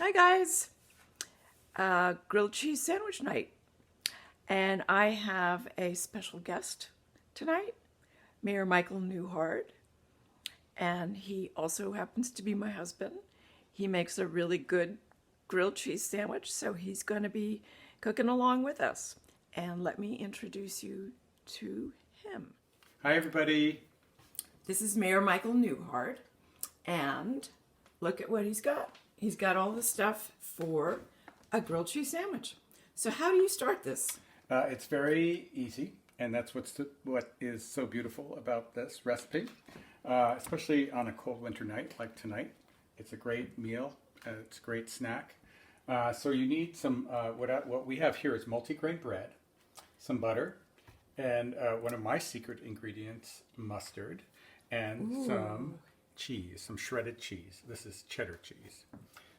Hi guys, grilled cheese sandwich night, and I have a special guest tonight, Mayor Michael Newhard, and he also happens to be my husband. He makes a really good grilled cheese sandwich, so he's going to be cooking along with us. And let me introduce you to him. Hi everybody. This is Mayor Michael Newhard, and look at what he's got. He's got all the stuff for a grilled cheese sandwich. So how do you start this? It's very easy, and that's what is so beautiful about this recipe, especially on a cold winter night like tonight. It's a great meal. It's a great snack. So you need some, what we have here is multigrain bread, some butter, and one of my secret ingredients, mustard, and some cheese, some shredded cheese. This is cheddar cheese.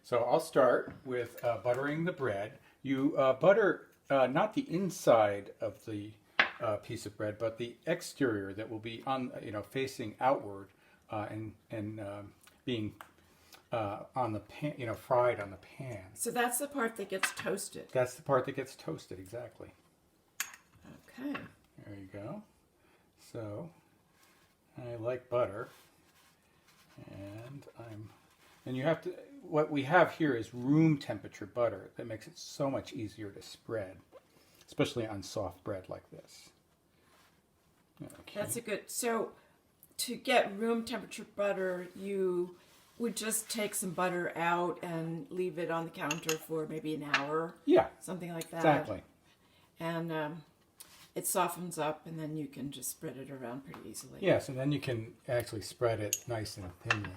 So I'll start with buttering the bread. You butter not the inside of the piece of bread, but the exterior that will be on, facing outward and being on the pan, fried on the pan. So that's the part that gets toasted. That's the part that gets toasted, exactly. Okay. There you go. So I like butter, and you have to. What we have here is room temperature butter that makes it so much easier to spread, especially on soft bread like this. Okay. That's a good. So to get room temperature butter, you would just take some butter out and leave it on the counter for maybe an hour. Yeah. Something like that. Exactly. And it softens up, and then you can just spread it around pretty easily. Yes, and then you can actually spread it nice and thinly.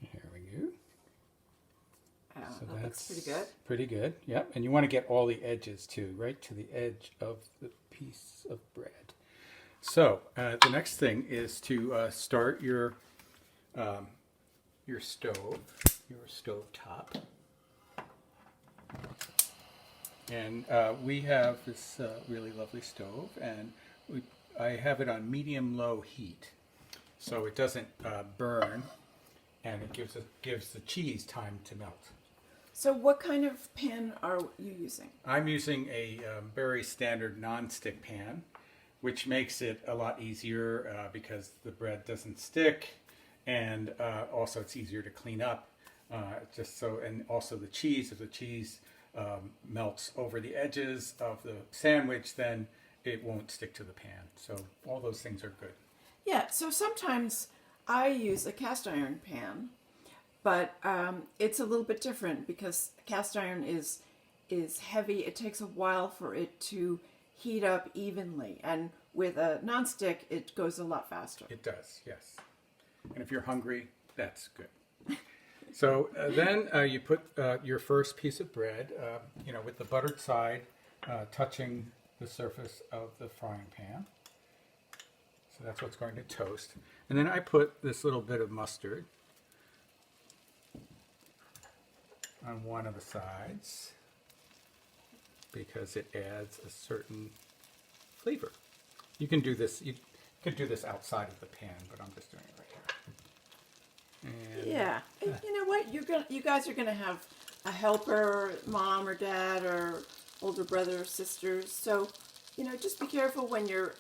Here we go. So that looks pretty good. Pretty good, yep. And you want to get all the edges too, right to the edge of the piece of bread. So the next thing is to start your stove top, and we have this really lovely stove, and I have it on medium-low heat, so it doesn't burn, and it gives the cheese time to melt. So what kind of pan are you using? I'm using a very standard non-stick pan, which makes it a lot easier because the bread doesn't stick, and also it's easier to clean up. And also the cheese, if the cheese melts over the edges of the sandwich, then it won't stick to the pan. So all those things are good. Yeah, so sometimes I use a cast iron pan, but it's a little bit different because cast iron is heavy. It takes a while for it to heat up evenly, and with a nonstick it goes a lot faster. It does, yes. And if you're hungry, that's good. So then you put your first piece of bread, with the buttered side touching the surface of the frying pan. So that's what's going to toast. And then I put this little bit of mustard on one of the sides because it adds a certain flavor. You can do this. You could do this outside of the pan, but I'm just doing it right here. And, yeah, you know what? You guys are gonna have a helper, mom or dad or older brother or sisters. So, just be careful when you're,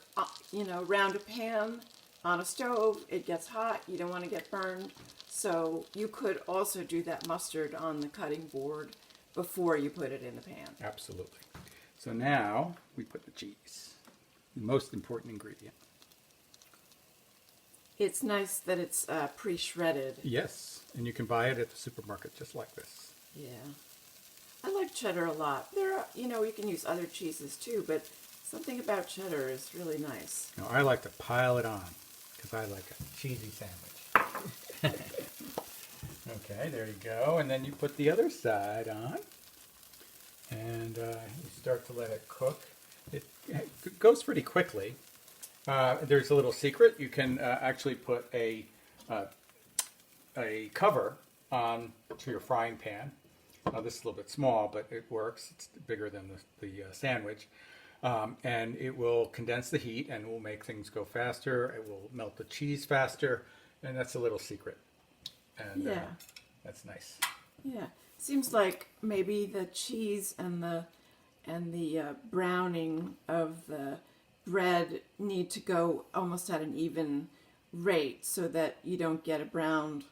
around a pan on a stove. It gets hot. You don't want to get burned. So you could also do that mustard on the cutting board before you put it in the pan. Absolutely. So now we put the cheese, the most important ingredient. It's nice that it's pre-shredded. Yes, and you can buy it at the supermarket just like this. Yeah. I like cheddar a lot. There are, you can use other cheeses too, but something about cheddar is really nice. Now, I like to pile it on because I like a cheesy sandwich. Okay, there you go. And then you put the other side on, and you start to let it cook. It goes pretty quickly. There's a little secret. You can actually put a cover on to your frying pan This is a little bit small, but it works. It's bigger than the sandwich. And it will condense the heat and will make things go faster. It will melt the cheese faster. And that's a little secret. And Yeah. that's nice. Yeah. Seems like maybe the cheese and the browning of the bread need to go almost at an even rate so that you don't get a browned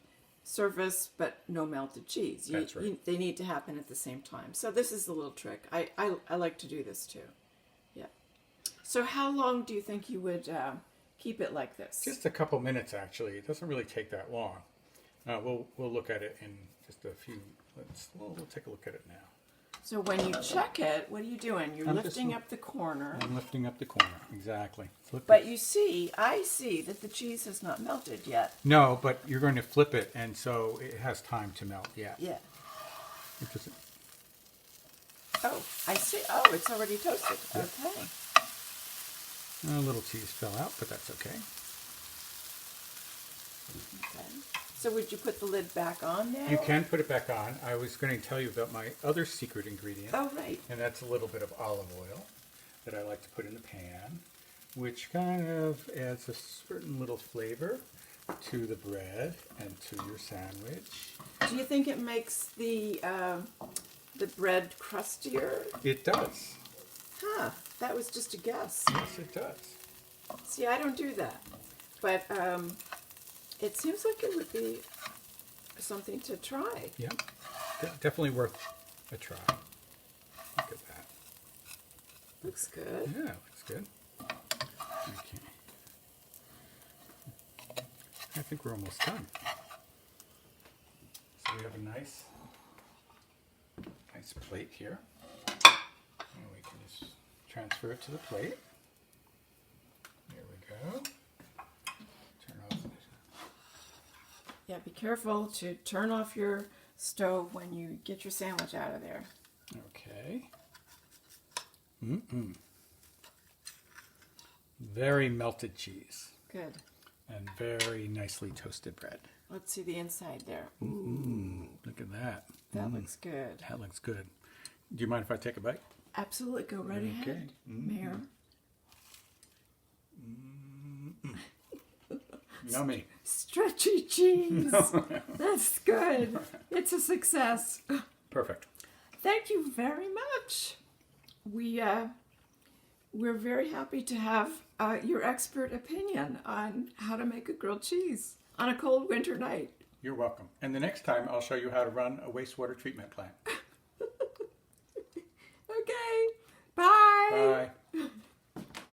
surface but no melted cheese. That's right. They need to happen at the same time. So this is the little trick. I like to do this too. Yeah. So how long do you think you would keep it like this? Just a couple minutes, actually. It doesn't really take that long. We'll look at it in just a few. We'll take a look at it now. So when you check it, what are you doing? You're lifting up the corner. I'm lifting up the corner, exactly. But I see that the cheese has not melted yet. No, but you're going to flip it, and so it has time to melt. Yeah. Yeah. It doesn't- Oh, I see. Oh, it's already toasted. Yeah. Okay. A little cheese fell out, but that's okay. Okay. So would you put the lid back on now? You can put it back on. I was going to tell you about my other secret ingredient. Oh, right. And that's a little bit of olive oil that I like to put in the pan, which kind of adds a certain little flavor to the bread and to your sandwich. Do you think it makes the bread crustier? It does. Huh. That was just a guess. Yes, it does. See, I don't do that. But it seems like it would be something to try. Yeah, definitely worth a try. Look at that. Looks good. Yeah, looks good. Okay. I think we're almost done. So we have a nice plate here. And we can just transfer it to the plate. There we go. Turn off the Yeah, be careful to turn off your stove when you get your sandwich out of there. Okay. Very melted cheese Good. and very nicely toasted bread. Let's see the inside there. Look at that. That looks good. That looks good. Do you mind if I take a bite? Absolutely. Go right ahead, Mayor. Yummy. Stretchy cheese. That's good. It's a success. Perfect. Thank you very much. We're very happy to have your expert opinion on how to make a grilled cheese on a cold winter night. You're welcome. And the next time I'll show you how to run a wastewater treatment plant.